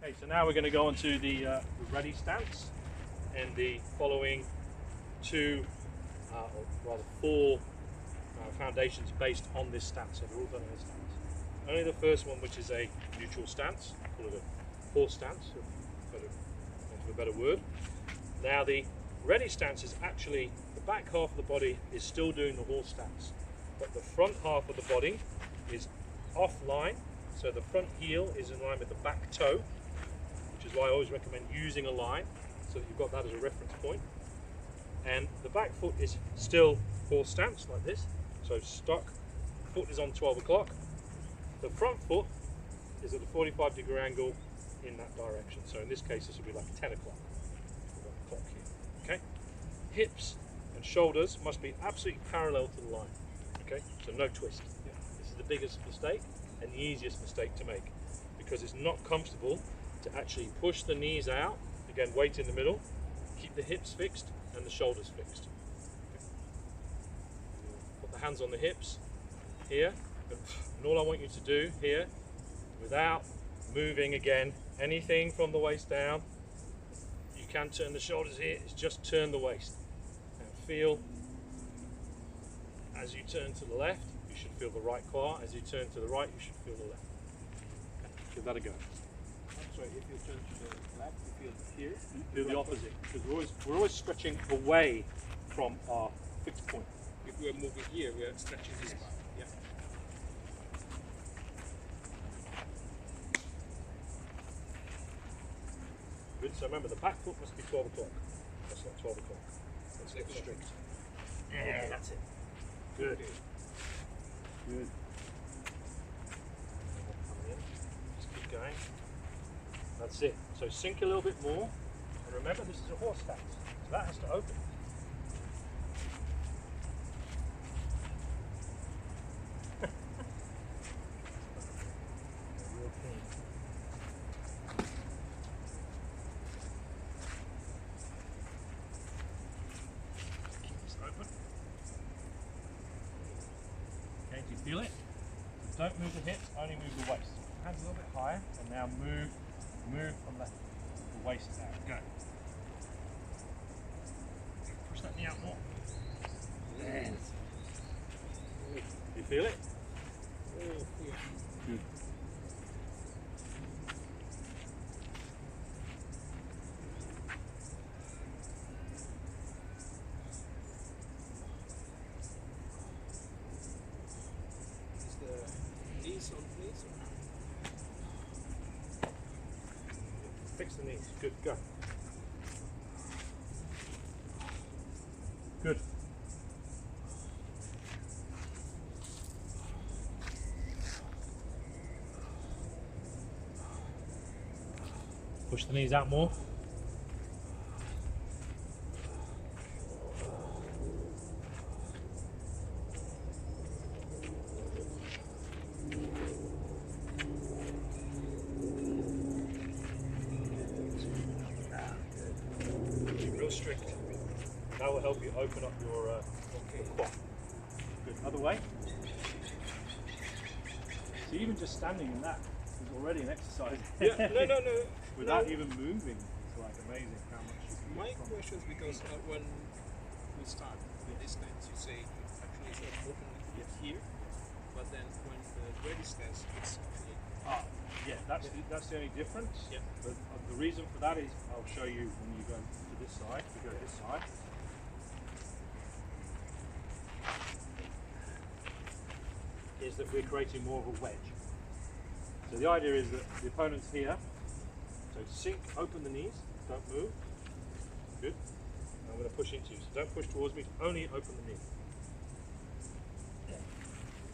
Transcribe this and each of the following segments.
Okay, so now we're going to go on to the ready stance and the following two, or rather four foundations based on this stance. So they're all done in this stance. Only the first one, which is a neutral stance, call it a horse stance, for want of a better word. Now the ready stance is actually, the back half of the body is still doing the horse stance, but the front half of the body is offline, so the front heel is in line with the back toe, which is why I always recommend using a line, so that you've got that as a reference point. And the back foot is still horse stance, like this, so stuck, foot is on 12 o'clock. The front foot is at a 45-degree angle in that direction, so in this case this will be like 10 o'clock. Clock here. Okay? Hips and shoulders must be absolutely parallel to the line. Okay? So no twist. Yeah. This is the biggest mistake and the easiest mistake to make, because it's not comfortable to actually push the knees out, again weight in the middle, keep the hips fixed and the shoulders fixed. Okay. Put the hands on the hips here, and all I want you to do here, without moving again anything from the waist down, you can turn the shoulders here, is just turn the waist and feel, as you turn to the left you should feel the right quad, as you turn to the right you should feel the left. Okay. Give that a go. Sorry, if you turn to the left you feel here? You feel the opposite, because we're always stretching away from our fixed point. If we're moving here, we are stretching this part. Yeah. Good, so remember the back foot must be 12 o'clock. That's not 12 o'clock. Let's get strict. Yeah, that's it. Good. Good. Just keep going. That's it. So sink a little bit more. And remember, this is a horse stance. So that has to open. Real keen. Keep this open. Okay, do you feel it? So don't move the hips, only move the waist. Hands a little bit higher, and now move from the waist down. Go. Push that knee out more. Yes. You feel it? Oh, yeah. Good. Is the knees on place? Fix the knees. Good. Go. Good. Push the knees out more. Keep real strict. That will help you open up your quad. Good. Other way. So even just standing in that is already an exercise. Yeah, no. Without even moving, it's like amazing how much you can. My question is because when we start with this stance, you say actually it's not open here, but then when the ready stance, it's actually. Yeah, that's the only difference. Yeah. But the reason for that is, I'll show you when you go to this side. You go to this side. Is that we're creating more of a wedge. So the idea is that the opponent's here. So sink, open the knees, don't move. Good. And I'm going to push into you. So don't push towards me, only open the knee.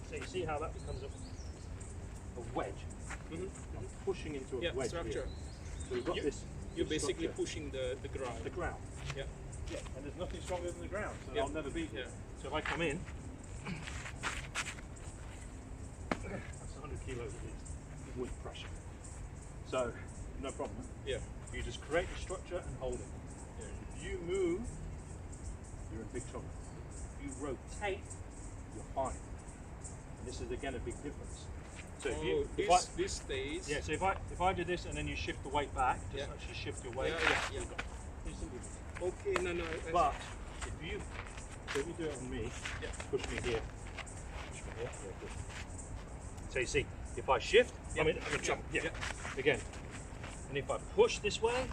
So you see how that becomes a wedge. I'm pushing into a wedge structure. here. So we've got this. You're basically structure. pushing the ground. The ground. Yeah. Yeah, and there's nothing stronger than the ground, so Yeah. I'll never beat you. Yeah. So if I come in, that's 100 kilos at least with pressure. So, no problem. Yeah. You just create the structure and hold it. Yeah. If you move, you're in big trouble. If you rotate, you're fine. And this is again a big difference. So Oh, if I, this stays. yeah, so if I do this and then you shift the weight back, just Yeah. actually shift your weight. Yeah. Instantly. Okay, no. But if you do it on me, Yeah. push me here. Yeah, good. So you see, if I shift, I'm in chop. Yeah. Again. And if I push this way,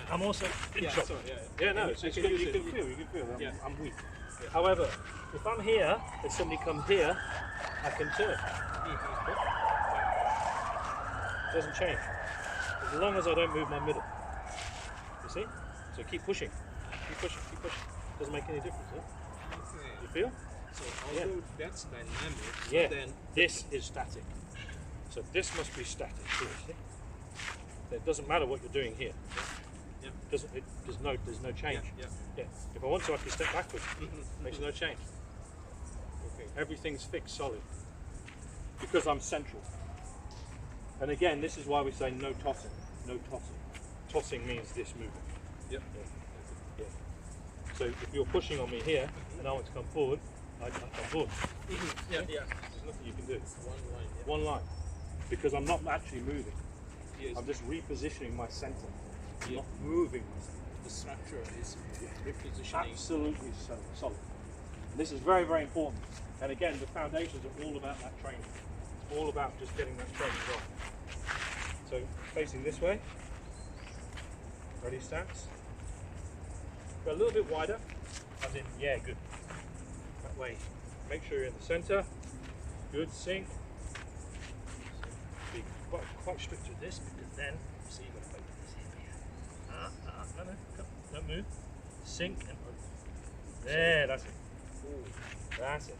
I'm also in chop. So, No, it's good. You can feel that I'm weak. However, if I'm here and somebody comes here, I can turn. It doesn't change. As long as I don't move my middle. You see? So keep pushing. Keep pushing. Doesn't make any difference, huh? Okay. You feel? So although that's dynamic, Yeah. then This is static. So this must be static. Seriously. So it doesn't matter what you're doing here. Yeah. There's no change. Yeah. If I want to, I can step backwards. Makes no change. Okay. Everything's fixed, solid. Because I'm central. And again, this is why we say no tossing. No tossing. Tossing means this movement. Yeah. So if you're pushing on me here and I want to come forward, I come forward. Yeah. There's nothing you can do. One line. Yeah. One line. Because I'm not actually moving. Yes. I'm just repositioning my center. I'm Yeah. not moving my center. The structure is repositioning. Absolutely solid. And this is very, very important. And again, the foundations are all about that training. It's all about just getting that training right. So facing this way. Ready, stance. Go a little bit wider. As in, yeah, good. That way. Make sure you're in the center. Good, sink. Be quite strict with this because then, see, you've got to open this here. No, come, don't move. Sink and open. There, that's it. That's it.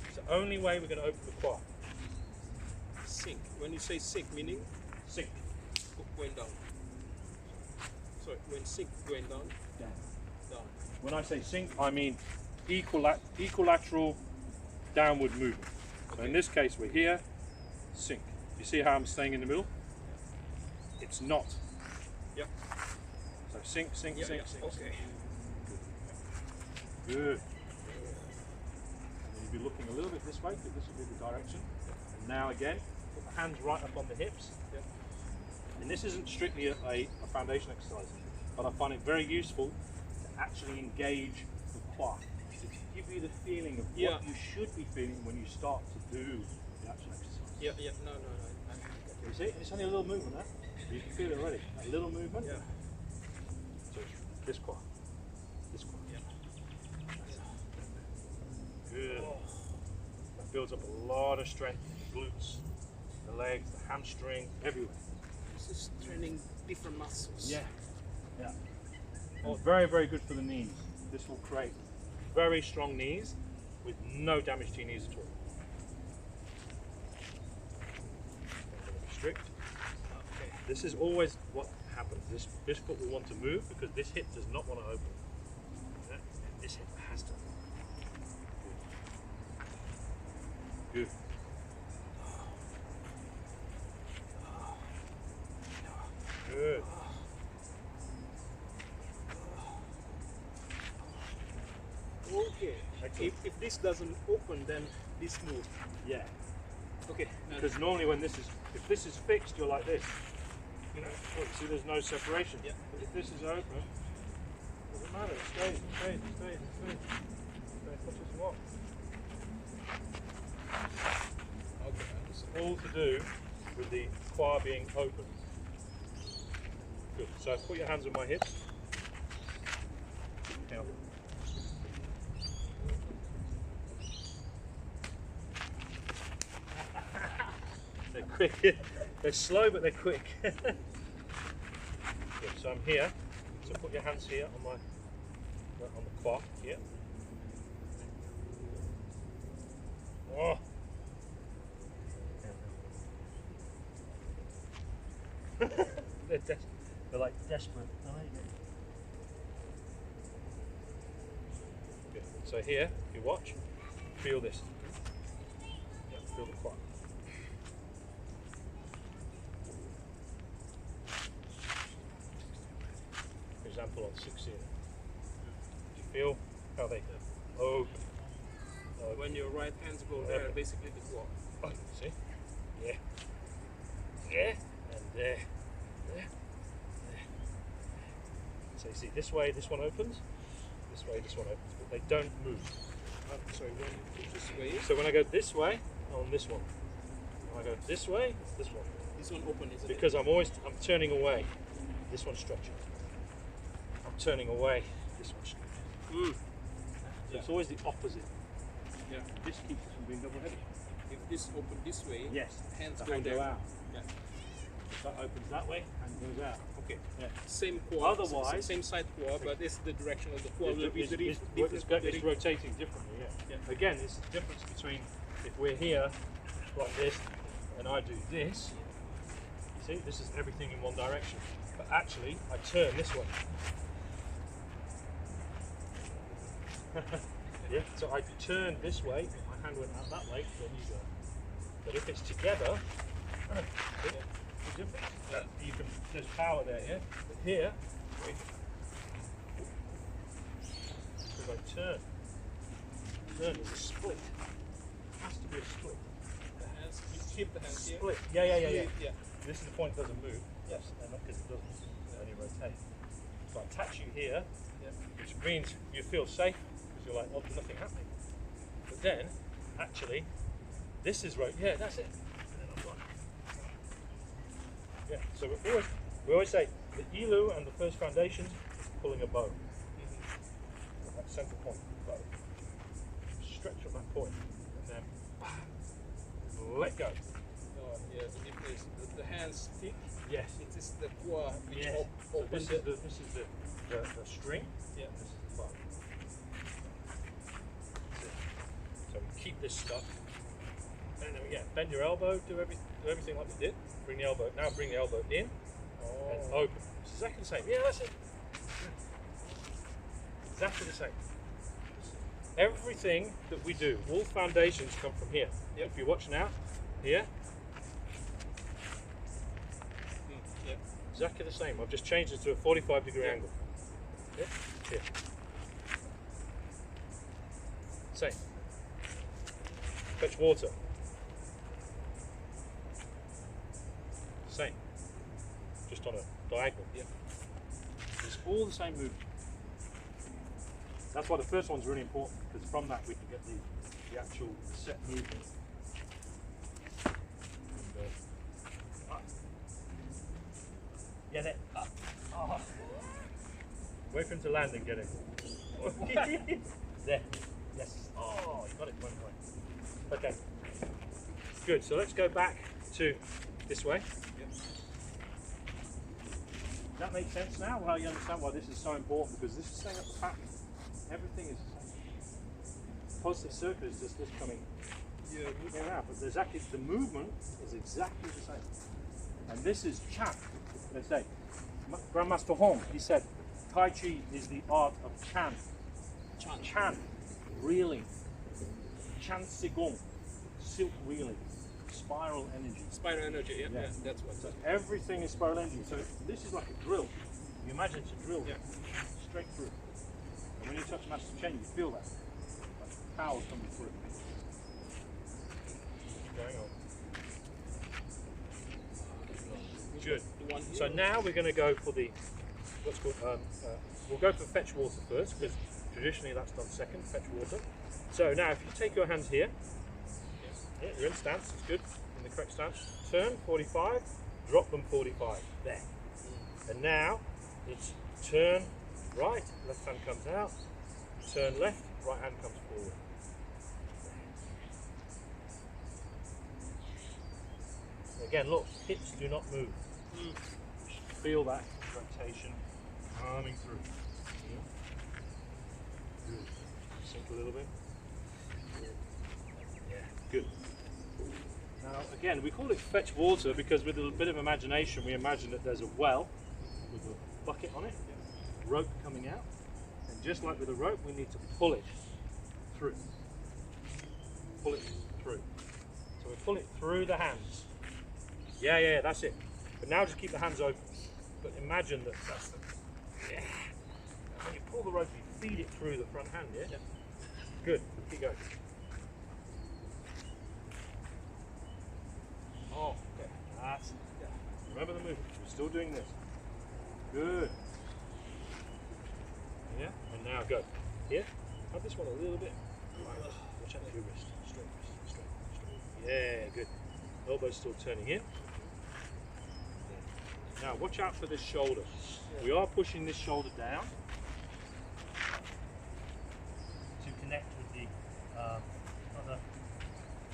It's the only way we're going to open the quad. Sink. When you say sink, meaning Sink. going down. Sorry, when sink going down. Down. Down. When I say sink, I mean equilateral downward movement. So in this case, we're here, sink. You see how I'm staying in the middle? It's not. Yep. So sink. Okay. Good. And you'll be looking a little bit this way, because this will be the direction. And now again, put the hands right up on the hips. Yep. And this isn't strictly a foundation exercise, but I find it very useful to actually engage the quad, to give you the feeling of what you should be feeling when you start to do the actual exercise. Yeah. No. You see, it's only a little movement there. You can feel it already. A little movement. Yeah. So this quad. Yeah. Good. That builds up a lot of strength in the glutes, the legs, the hamstring, everywhere. This is training different muscles. Yeah. Oh, very, very good for the knees. This will create very strong knees with no damage to your knees at all. Strict. Okay. This is always what happens. This foot will want to move because this hip does not want to open. And this hip has to. Good. Good. Okay. If this doesn't open, then this moves. Yeah. Okay. Because normally when if this is fixed, you're like this. You know, look, see there's no separation. Yeah. But if this is open, doesn't matter, it stays. As much as you want. Okay. Understand. All to do with the quad being open. Good. So put your hands on my hips. Down. They're quick. They're slow, but they're quick. Good. So I'm here. So put your hands here on the quad here. Oh. They're like desperate. Good. So here, if you watch, feel this. Yeah, feel the quad. For example, on 16. Do you feel how they open? When your right hands go there, basically the quad. See? there, there, and there, there. So you see, this way, this one opens. This way, this one opens, but they don't move. Sorry, when you this way. So when I go this way, on this one. When I go this way, this one. This one open, isn't it? Because I'm turning away. This one's stretching. I'm turning away. This one's stretching. So it's always the opposite. Yeah. This keeps us from being double-headed. If this open this way, Yes. hands The go hand there. go out. Yeah. If that opens that way, hand goes out. Okay. Yeah. Same core. Otherwise- same side core, but this the direction of the core will be It's rotating differently, yeah. Again, it's the difference between if we're here like this and I do this. You see, this is everything in one direction. But actually, I turn this way. Yeah, so I turn this way, my hand went out that way, then you go. But if it's together, see, the difference. You can, there's power there, yeah? But here, if I turn, there's a split. It has to be a split. The hands, you keep the hands here. Split. Yeah. Yeah. This is the point, it doesn't move. Yes, and not because it doesn't, only rotate. So I attach you here, which means you feel safe, because you're like, oh, there's nothing happening. But then, actually, this is right, yeah, that's it. And then I'm like, yeah, so we always say, the ilu and the first foundations is pulling a bow. That central point, bow. Stretch on that point, and then, let go. Oh, yeah, the difference is the hands thick. Yes. It is the core which Yes. So opens this is the string. Yeah. This is the bow. So we keep this stuff. And then again, bend your elbow, do everything like we did. Bring the elbow. Now bring the elbow in and open. It's exactly the same. Yeah, that's it. Exactly the same. Everything that we do, all foundations come from here. Yep. If you watch now, here. Yeah. Exactly the same. I've just changed it to a 45-degree angle. Yeah? Here. Same. Fetch water. Same. Just on a diagonal. Yeah. It's all the same movement. That's why the first one's really important, because from that we can get the actual set movement. Get it up. Oh. Wait for him to land and get it. There. Yes. Oh, you got it. 1 point. Okay. Good. So let's go back to this way. Yep. Does that make sense now? Well, you understand why this is so important, because this is setting up the pattern. Everything is the same. Positive circle is just this coming in and out, but there's actually the movement is exactly the same. And this is Chen. They say, Grandmaster Hong, he said, Tai Chi is the art of Chen. Chen, reeling. Chen Sigong, silk reeling. Spiral energy. Spiral energy, yeah. That's what. So everything is spiral energy. So this is like a drill. You imagine it's a drill. Yeah. Straight through. And when you touch Master Chen, you feel that. Like power coming through. Going on. Good. So now we're going to go for the what's called. We'll go for fetch water first, because traditionally that's done second. Fetch water. So now, if you take your hands here, yeah, you're in stance. It's good. In the correct stance. Turn 45. Drop them 45. There. And now it's turn right. Left hand comes out. Turn left. Right hand comes forward. Again, look. Hips do not move. Feel that rotation coming through. Good. Sink a little bit. Yeah, good. Now, again, we call it fetch water because with a bit of imagination, we imagine that there's a well with a bucket on it, rope coming out, and just like with a rope, we need to pull it through. Pull it through. So we pull it through the hands. Yeah, that's it. But now just keep the hands open. But imagine that that's the, yeah. And when you pull the rope, you feed it through the front hand, yeah? Good, keep going. Remember the movement. We're still doing this. Good. Yeah, and now go. Here, have this one a little bit. Right. Watch out for your wrist. Straight, straight, straight. Yeah, good. Elbow's still turning in. Yeah. Now watch out for this shoulder. We are pushing this shoulder down to connect with the other.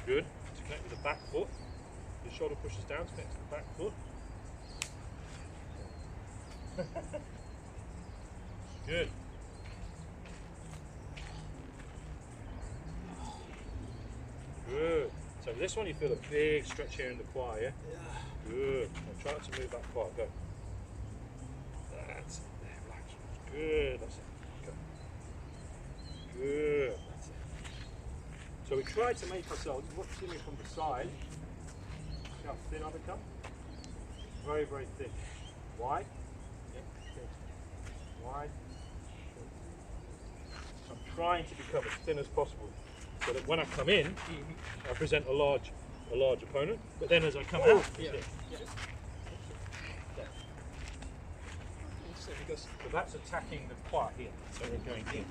Good. To connect with the back foot. The shoulder pushes down to connect to the back foot. Good. Good. So this one you feel a big stretch here in the quad, yeah? Yeah. Good. Now try not to move that quad. Go. That's it. There, relax. Good. That's it. Go. Good. That's it. So we try to make ourselves, what's in from the side, see how thin I become? Very, very thin. Wide. Yep. Thin. Wide. Thin. So I'm trying to become as thin as possible, so that when I come in, I present a large opponent. But then as I come out, yeah. Because so that's attacking the quad here. So we're going in.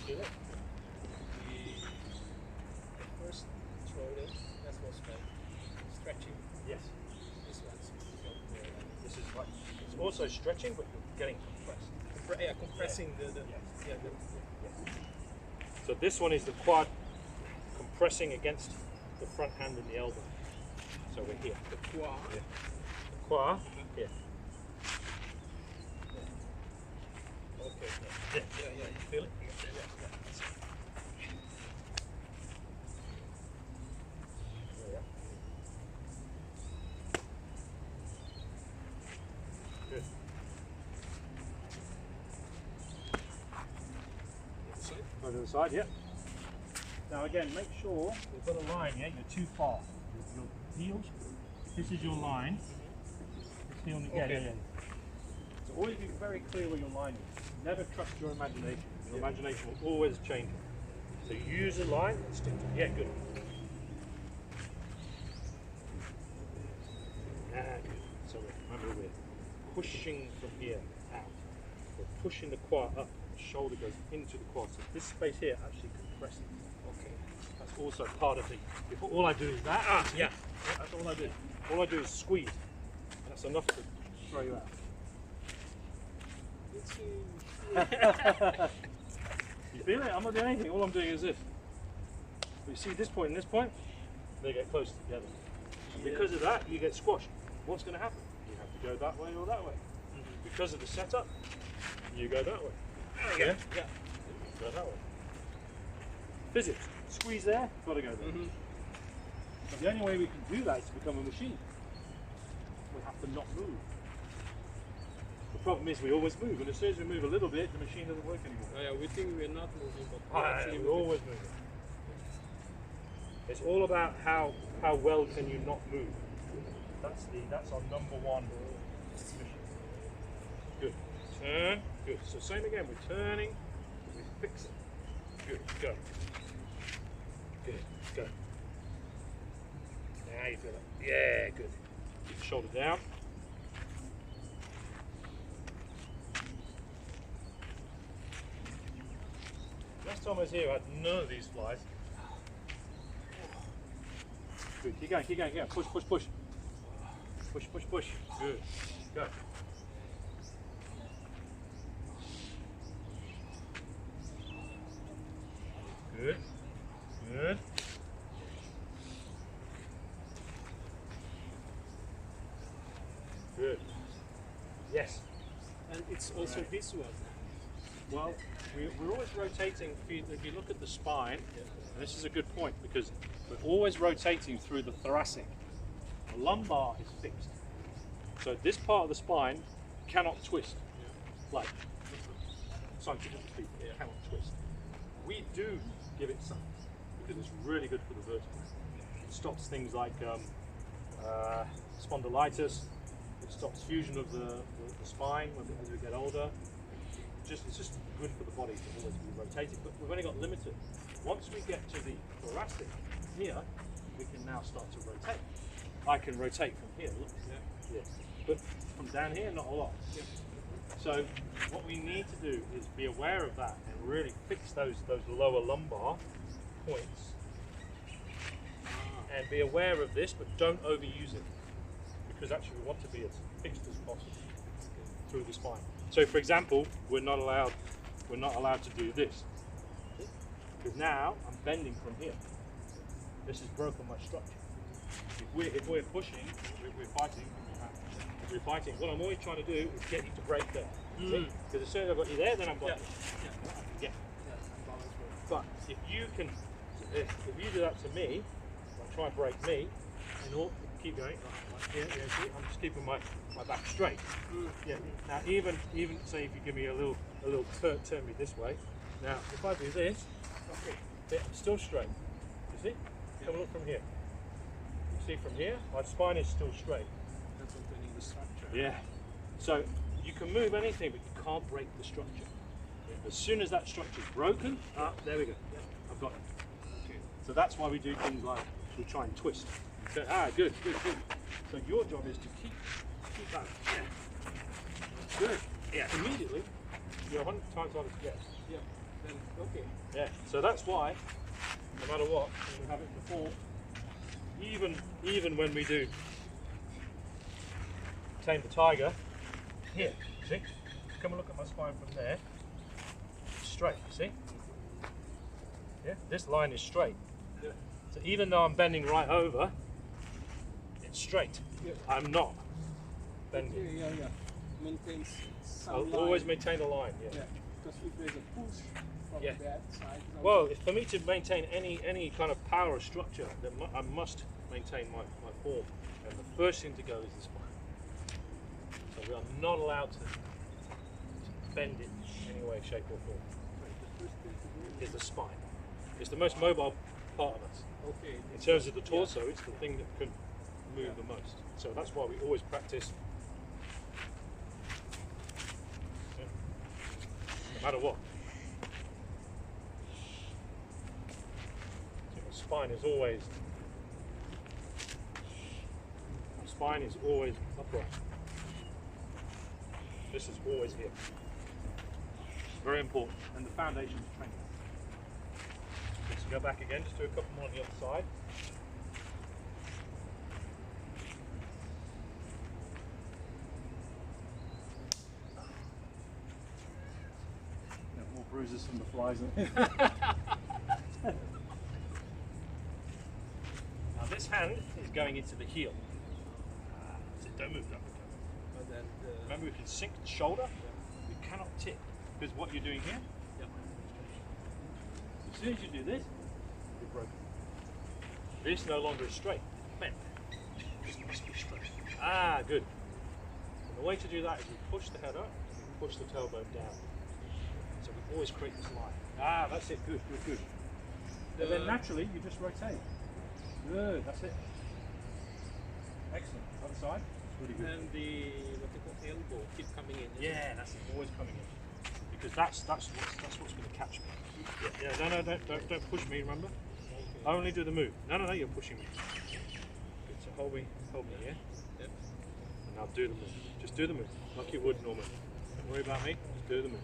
See that? First throw it. That's what's called stretching. Yes. This one's this is right. It's also stretching, but you're getting compressed. yeah, compressing the So this one is the quad compressing against the front hand and the elbow. So we're here. the quad. Yeah. The quad here. Okay. Yeah. Yeah. You feel it? Yeah. Good. Go to the side, yeah. Now again, make sure you've got a line, yeah? You're too far. Your heels, this is your line. This heel, yeah. So always be very clear where your line is. Never trust your imagination. Your imagination will always change it. So use a line and stick to it. Yeah, good. Ah, good. So remember, we're pushing from here out. We're pushing the quad up. The shoulder goes into the quad. So this space here actually compresses. Okay. That's also part of the. Before all I do is that. Yeah. That's all I do. All I do is squeeze. And that's enough to throw you out. You feel it? I'm not doing anything. All I'm doing is this. But you see this point and this point, they get close together. And because of that, you get squashed. What's going to happen? You have to go that way or that way. Because of the setup, you go that way. Yeah. Yeah. Go that way. Physics. Squeeze there, got to go there. But the only way we can do that is to become a machine. We have to not move. The problem is we always move, and as soon as we move a little bit, the machine doesn't work anymore. Oh, yeah, we think we're not moving, but we're actually we're always moving. It's all about how well can you not move. That's our number one mission. Good. Turn. Good. So same again. We're turning. We fix it. Good. Go. Good. Go. Now you feel it. Yeah. Good. Keep the shoulder down. Last time I was here, I had none of these flies. Good. Keep going. Keep going. Keep going. Push. Push. Push. Push. Push. Push. Good. Go. Good. Good. Good. Yes. And it's also this one. Well, we're always rotating. If you look at the spine, and this is a good point because we're always rotating through the thoracic. The lumbar is fixed. So this part of the spine cannot twist. Like scientifically, it cannot twist. We do give it some because it's really good for the vertebrae. It stops things like spondylitis. It stops fusion of the spine as we get older. It's just good for the body to always be rotating, but we've only got limited. Once we get to the thoracic here, we can now start to rotate. I can rotate from here. Look. Yeah. But from down here, not a lot. Yeah. So what we need to do is be aware of that and really fix those lower lumbar points. And be aware of this, but don't overuse it, because actually we want to be as fixed as possible through the spine. So, for example, we're not allowed to do this, because now I'm bending from here. This has broken my structure. If we're pushing, we're fighting. If we're fighting, what I'm always trying to do is get you to break there. Because as soon as I've got you there, then I've got you. But if you do that to me, try and break me, and all, keep going like here. Yeah, see, I'm just keeping my back straight. Yeah. Now even say if you give me a little turn me this way. Now if I do this, okay, yeah, I'm still straight. You see? Come and look from here. You see from here, my spine is still straight. That's maintaining the structure. Yeah. So you can move anything, but you can't break the structure. As soon as that structure is broken, there we go. Yeah, I've got it. Okay. So that's why we do things like we try and twist. So, good. So your job is to keep that. Yeah. Good. Yeah. Immediately, you're 100 times harder to get. Yeah. Then okay. Yeah. So that's why, no matter what, we have it before. Even when we do tame the tiger, here, see? Come and look at my spine from there. It's straight. See? Yeah. This line is straight. Yeah. So even though I'm bending right over, it's straight. Yeah. I'm not bending. Yeah. Maintains some I'll line. always maintain a line. Yeah. Yeah. Because if there's a push from that side. Well, for me to maintain any kind of power or structure, then I must maintain my form. And the first thing to go is the spine. So we are not allowed to bend it in any way, shape or form. The first thing to do Is the spine. It's the most mobile part of us. okay. In terms of the torso, it's the thing that can move the most. So that's why we always practice, no matter what. So the spine is always upright. This is always here. Very important, and the foundation is training. Let's go back again, just do a couple more on the other side. More bruises from the flies. Now this hand is going into the heel. So don't move that. And then Remember, we can sink the shoulder. We cannot tip, because what you're doing here. As soon as you do this, you're broken. This no longer is straight, it's bent. This must be straight. Good. And the way to do that is we push the head up, and push the tailbone down. So we always create this line. That's it, good. And then naturally, you just rotate. Good, that's it. Excellent. Other side, it's really good. and the what they call elbow keep coming in. Yeah, that's it, always coming in. Because that's what's going to catch me. No, don't push me, remember? Okay. Only do the move. No, you're pushing me. Good, so hold me, yeah? Yep. And now do the move. Just do the move, like you would normally. Don't worry about me, just do the move.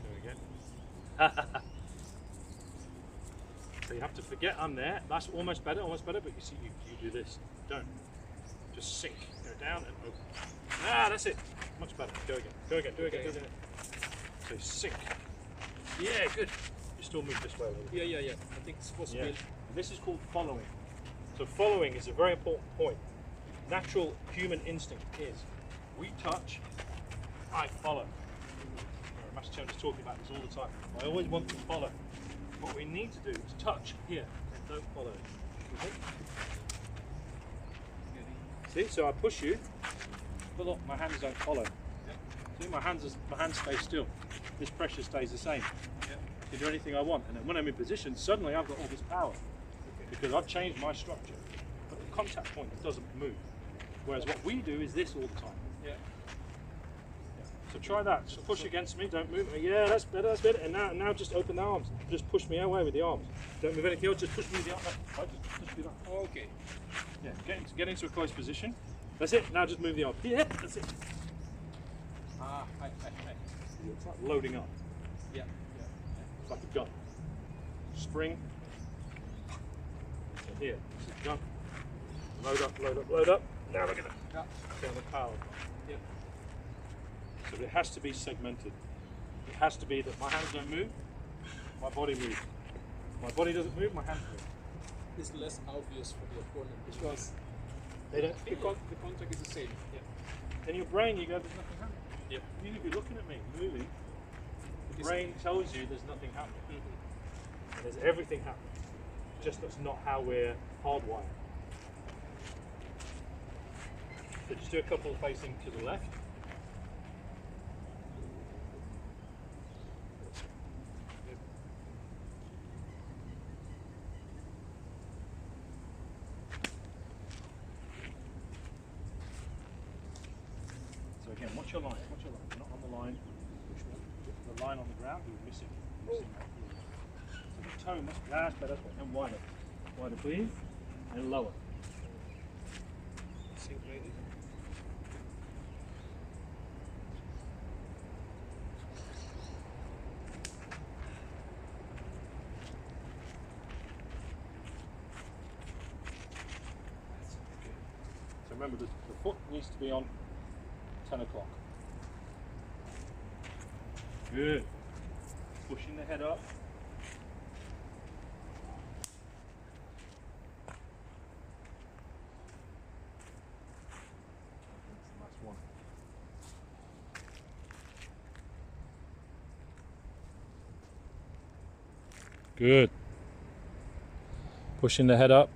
There we go. So you have to forget I'm there. That's almost better, but you see, you do this. Don't. Just sink. Go down and open. That's it. Much better. Go again. Do it again. So sink. Yeah, good. You still move this way a little bit. Yeah. I think it's supposed to be. And this is called following. So following is a very important point. Natural human instinct is we touch, I follow. Master Chen is talking about this all the time. I always want to follow. What we need to do is touch here and don't follow. Okay? See, so I push you, but look, my hands don't follow. See, my hands stay still. This pressure stays the same. I can do anything I want, and then when I'm in position, suddenly I've got all this power because I've changed my structure. But the contact point doesn't move. Whereas what we do is this all the time. So try that. Just push against me. Don't move. Yeah, that's better. That's better. And now just open the arms. Just push me away with the arms. Don't move anything else. Just push me with the arms. Right, just push me with the arms. Okay. Yeah. Get into a close position. That's it. Now just move the arm. Yeah. That's it. It's like loading up. Yeah. It's like a gun. Spring. So here. This is gun. Load up. Load up. Load up. Now look at that. Yeah. Feel the power. Yeah. So it has to be segmented. It has to be that my hands don't move, my body moves. My body doesn't move, my hands move. It's less obvious for the opponent because They don't the, feel it. the contact is the same. Yeah. In your brain, you go, there's nothing happening. Yep. You need to be looking at me, moving. The brain tells you there's nothing happening. Mm-hmm. There's everything happening. Just that's not how we're hardwired. So just do a couple facing to the left. So again, watch your line. Watch your line. You're not on the line. The line on the ground, you're missing. You're missing that. So the tone, that's better. And wider. Wider, breathe. And lower. Sink maybe. So remember, the foot needs to be on 10 o'clock. Good. Pushing the head up. That's the last one. Good. Pushing the head up.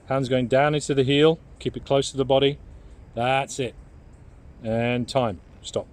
Hands going down into the heel. Keep it close to the body. That's it. And time. Stop.